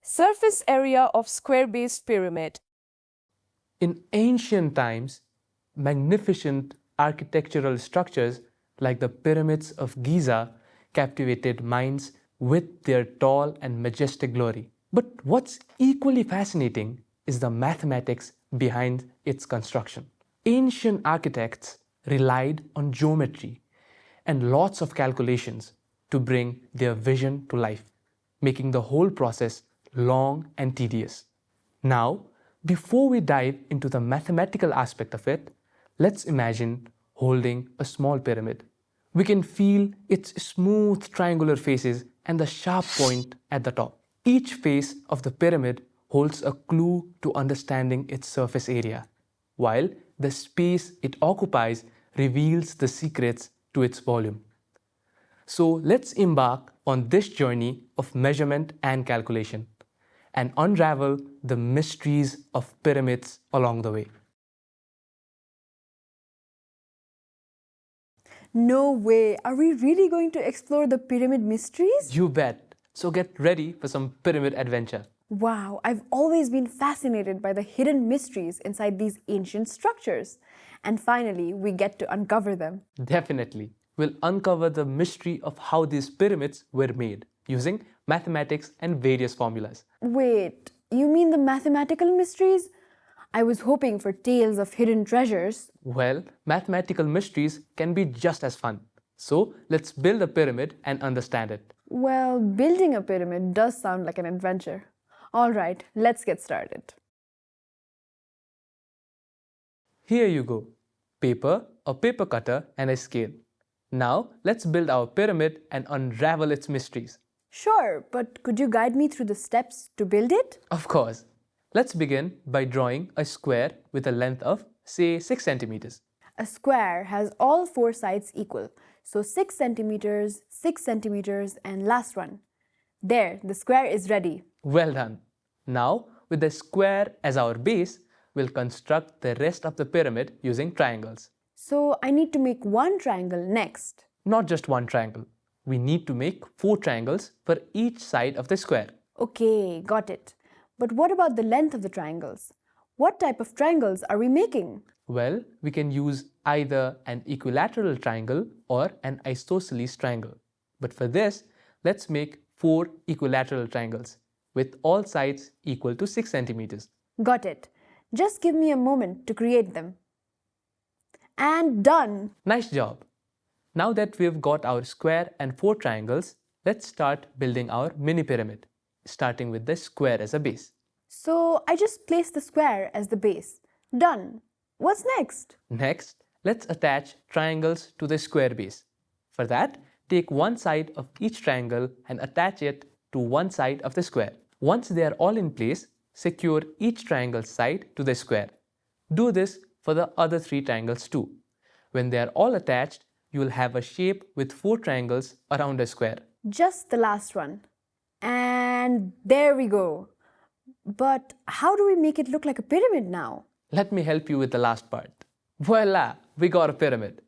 Surface area of square-based pyramid. In ancient times, magnificent architectural structures like the pyramids of Giza captivated minds with their tall and majestic glory. But what's equally fascinating is the mathematics behind its construction. Ancient architects relied on geometry and lots of calculations to bring their vision to life, making the whole process long and tedious. Now, before we dive into the mathematical aspect of it, let's imagine holding a small pyramid. We can feel its smooth triangular faces and the sharp point at the top. Each face of the pyramid holds a clue to understanding its surface area, while the space it occupies reveals the secrets to its volume. So let's embark on this journey of measurement and calculation and unravel the mysteries of pyramids along the way. No way! Are we really going to explore the pyramid mysteries? You bet! So get ready for some pyramid adventure. Wow, I've always been fascinated by the hidden mysteries inside these ancient structures. And finally, we get to uncover them. Definitely. We'll uncover the mystery of how these pyramids were made using mathematics and various formulas. Wait, you mean the mathematical mysteries? I was hoping for tales of hidden treasures. Well, mathematical mysteries can be just as fun. So let's build a pyramid and understand it. Well, building a pyramid does sound like an adventure. All right, let's get started. Here you go. Paper, a paper cutter, and a scale. Now let's build our pyramid and unravel its mysteries. Sure, but could you guide me through the steps to build it? Of course. Let's begin by drawing a square with a length of, say, 6 centimeters. A square has all four sides equal, so 6 centimeters, 6 centimeters, and last one. There, the square is ready. Well done. Now, with the square as our base, we'll construct the rest of the pyramid using triangles. So I need to make one triangle next. Not just one triangle. We need to make 4 triangles for each side of the square. Okay, got it. But what about the length of the triangles? What type of triangles are we making? Well, we can use either an equilateral triangle or an isosceles triangle. But for this, let's make 4 equilateral triangles with all sides equal to 6 centimeters. Got it. Just give me a moment to create them. And done! Nice job! Now that we've got our square and 4 triangles, let's start building our mini pyramid, starting with the square as a base. So I just placed the square as the base. Done. What's next? Next, let's attach triangles to the square base. For that, take one side of each triangle and attach it to one side of the square. Once they are all in place, secure each triangle's side to the square. Do this for the other 3 triangles too. When they are all attached, you will have a shape with 4 triangles around a square. Just the last one. And there we go. But how do we make it look like a pyramid now? Let me help you with the last part. Voila! We got a pyramid.